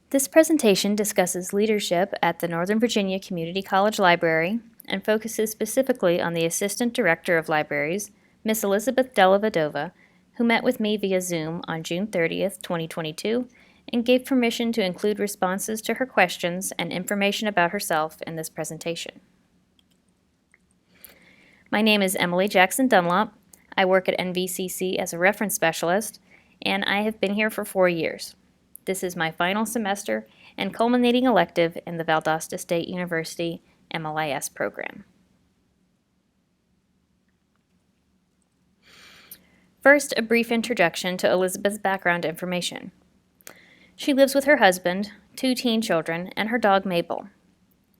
This presentation discusses leadership at the Northern Virginia Community College Library and focuses specifically on the Assistant Director of Libraries, Miss Elizabeth Della Vedova, who met with me via Zoom on June 30th, 2022, and gave permission to include responses to her questions and information about herself in this presentation. My name is Emily Jackson Dunlop. I work at NVCC as a reference specialist, and I have been here for 4 years. This is my final semester and culminating elective in the Valdosta State University MLIS program. First, a brief introduction to Elizabeth's background information. She lives with her husband, 2 teen children, and her dog Mabel.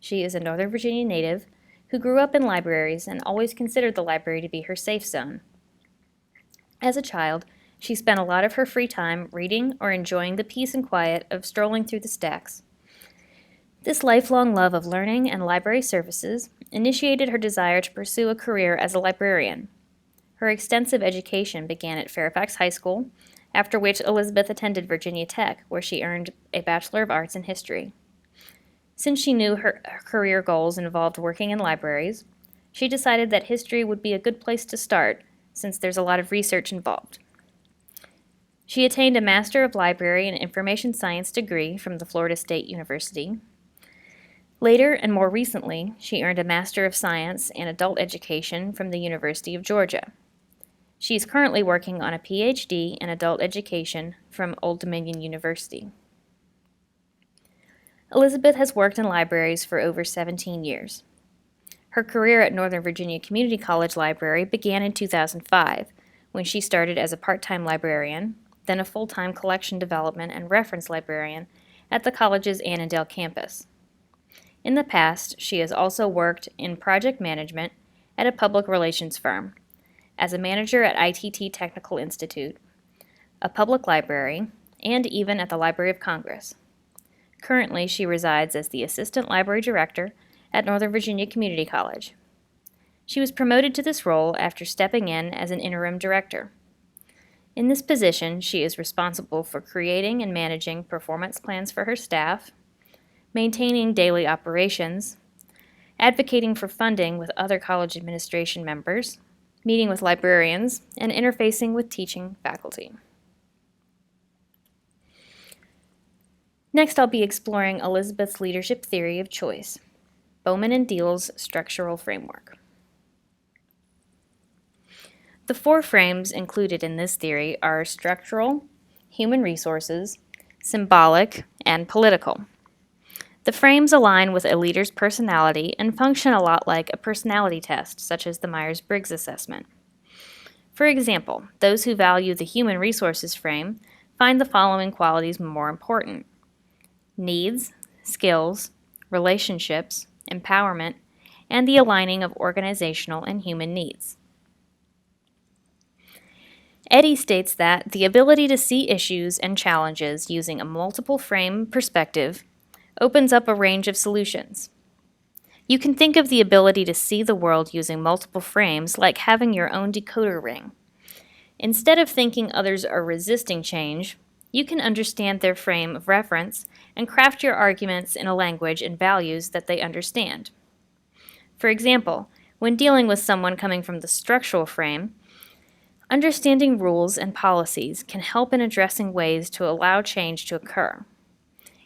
She is a Northern Virginia native who grew up in libraries and always considered the library to be her safe zone. As a child, she spent a lot of her free time reading or enjoying the peace and quiet of strolling through the stacks. This lifelong love of learning and library services initiated her desire to pursue a career as a librarian. Her extensive education began at Fairfax High School, after which Elizabeth attended Virginia Tech, where she earned a Bachelor of Arts in History. Since she knew her career goals involved working in libraries, she decided that history would be a good place to start, since there's a lot of research involved. She attained a Master of Library and Information Science degree from the Florida State University. Later, and more recently, she earned a Master of Science in Adult Education from the University of Georgia. She is currently working on a PhD in Adult Education from Old Dominion University. Elizabeth has worked in libraries for over 17 years. Her career at Northern Virginia Community College Library began in 2005, when she started as a part-time librarian, then a full-time collection development and reference librarian at the college's Annandale campus. In the past, she has also worked in project management at a public relations firm, as a manager at ITT Technical Institute, a public library, and even at the Library of Congress. Currently, she resides as the Assistant Library Director at Northern Virginia Community College. She was promoted to this role after stepping in as an interim director. In this position, she is responsible for creating and managing performance plans for her staff, maintaining daily operations, advocating for funding with other college administration members, meeting with librarians, and interfacing with teaching faculty. Next, I'll be exploring Elizabeth's leadership theory of choice, Bowman and Deal's structural framework. The 4 frames included in this theory are structural, human resources, symbolic, and political. The frames align with a leader's personality and function a lot like a personality test, such as the Myers-Briggs assessment. For example, those who value the human resources frame find the following qualities more important: needs, skills, relationships, empowerment, and the aligning of organizational and human needs. Eddy states that the ability to see issues and challenges using a multiple frame perspective opens up a range of solutions. You can think of the ability to see the world using multiple frames like having your own decoder ring. Instead of thinking others are resisting change, you can understand their frame of reference and craft your arguments in a language and values that they understand. For example, when dealing with someone coming from the structural frame, understanding rules and policies can help in addressing ways to allow change to occur.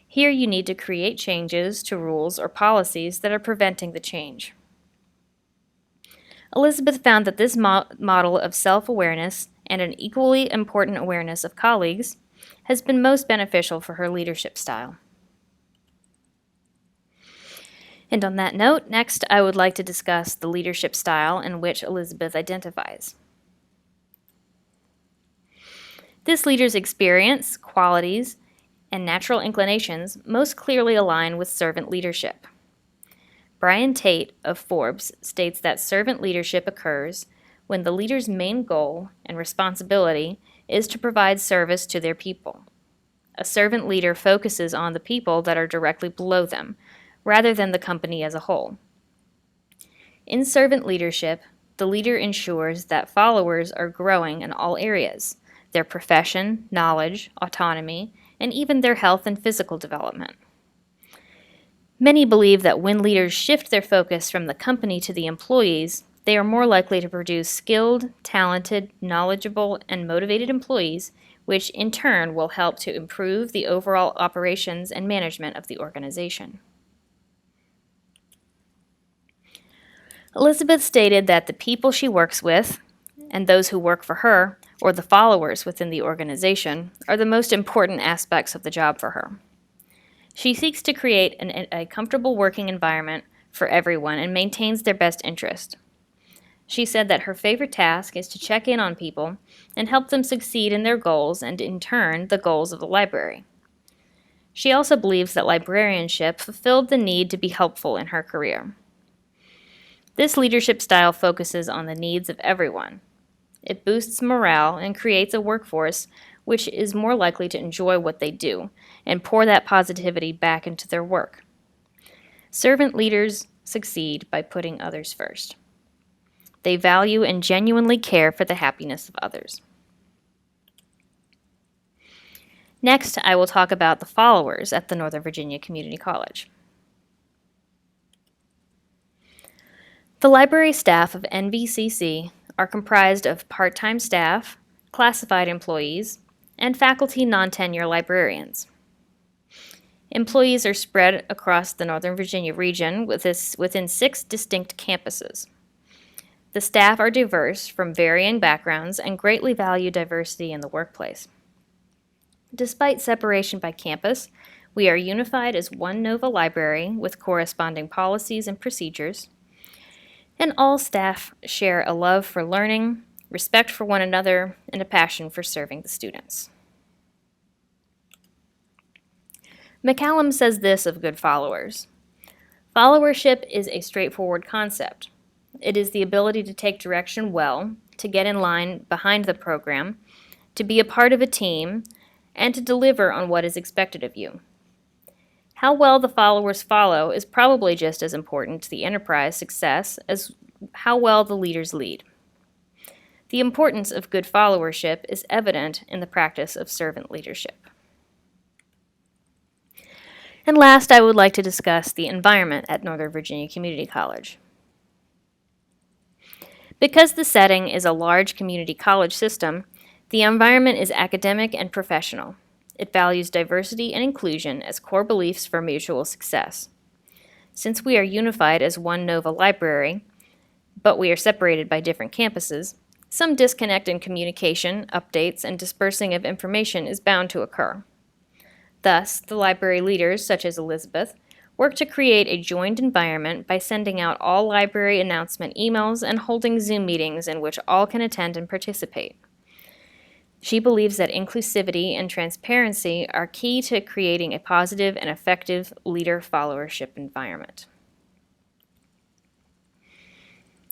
Here you need to create changes to rules or policies that are preventing the change. Elizabeth found that this model of self-awareness and an equally important awareness of colleagues has been most beneficial for her leadership style. And on that note, next I would like to discuss the leadership style in which Elizabeth identifies. This leader's experience, qualities, and natural inclinations most clearly align with servant leadership. Brian Tate of Forbes states that servant leadership occurs when the leader's main goal and responsibility is to provide service to their people. A servant leader focuses on the people that are directly below them, rather than the company as a whole. In servant leadership, the leader ensures that followers are growing in all areas: their profession, knowledge, autonomy, and even their health and physical development. Many believe that when leaders shift their focus from the company to the employees, they are more likely to produce skilled, talented, knowledgeable, and motivated employees, which in turn will help to improve the overall operations and management of the organization. Elizabeth stated that the people she works with, and those who work for her, or the followers within the organization, are the most important aspects of the job for her. She seeks to create a comfortable working environment for everyone and maintains their best interest. She said that her favorite task is to check in on people and help them succeed in their goals and, in turn, the goals of the library. She also believes that librarianship fulfilled the need to be helpful in her career. This leadership style focuses on the needs of everyone. It boosts morale and creates a workforce which is more likely to enjoy what they do and pour that positivity back into their work. Servant leaders succeed by putting others first. They value and genuinely care for the happiness of others. Next, I will talk about the followers at the Northern Virginia Community College. The library staff of NVCC are comprised of part-time staff, classified employees, and faculty non-tenure librarians. Employees are spread across the Northern Virginia region within 6 distinct campuses. The staff are diverse from varying backgrounds and greatly value diversity in the workplace. Despite separation by campus, we are unified as one Nova library with corresponding policies and procedures, and all staff share a love for learning, respect for one another, and a passion for serving the students. McCallum says this of good followers: followership is a straightforward concept. It is the ability to take direction well, to get in line behind the program, to be a part of a team, and to deliver on what is expected of you. How well the followers follow is probably just as important to the enterprise success as how well the leaders lead. The importance of good followership is evident in the practice of servant leadership. And last, I would like to discuss the environment at Northern Virginia Community College. Because the setting is a large community college system, the environment is academic and professional. It values diversity and inclusion as core beliefs for mutual success. Since we are unified as one Nova library, but we are separated by different campuses, some disconnect in communication, updates, and dispersing of information is bound to occur. Thus, the library leaders, such as Elizabeth, work to create a joined environment by sending out all library announcement emails and holding Zoom meetings in which all can attend and participate. She believes that inclusivity and transparency are key to creating a positive and effective leader-followership environment.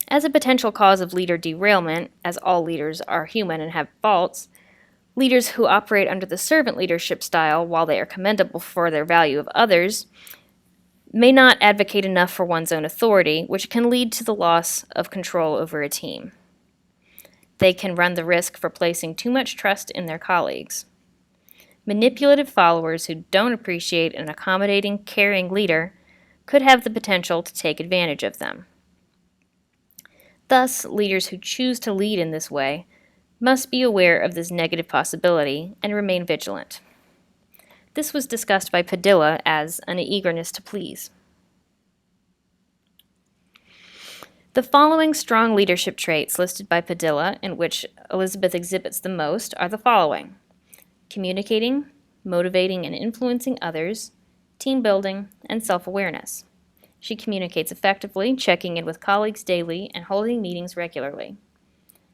As a potential cause of leader derailment, as all leaders are human and have faults, leaders who operate under the servant leadership style, while they are commendable for their value of others, may not advocate enough for one's own authority, which can lead to the loss of control over a team. They can run the risk for placing too much trust in their colleagues. Manipulative followers who don't appreciate an accommodating, caring leader could have the potential to take advantage of them. Thus, leaders who choose to lead in this way must be aware of this negative possibility and remain vigilant. This was discussed by Padilla as an eagerness to please. The following strong leadership traits listed by Padilla, in which Elizabeth exhibits the most, are the following: communicating, motivating and influencing others, team building, and self-awareness. She communicates effectively, checking in with colleagues daily and holding meetings regularly.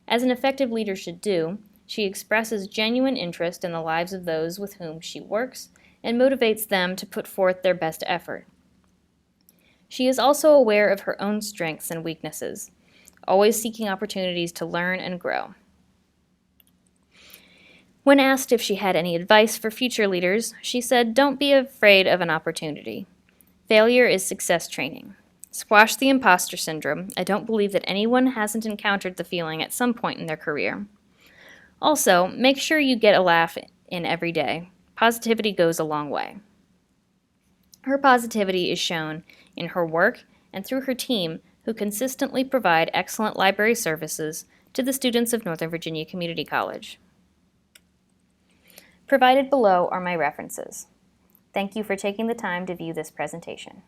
As an effective leader should do, she expresses genuine interest in the lives of those with whom she works and motivates them to put forth their best effort. She is also aware of her own strengths and weaknesses, always seeking opportunities to learn and grow. When asked if she had any advice for future leaders, she said, "Don't be afraid of an opportunity. Failure is success training. Squash the imposter syndrome. I don't believe that anyone hasn't encountered the feeling at some point in their career. Also, make sure you get a laugh in every day. Positivity goes a long way. Her positivity is shown in her work and through her team, who consistently provide excellent library services to the students of Northern Virginia Community College. Provided below are my references. Thank you for taking the time to view this presentation.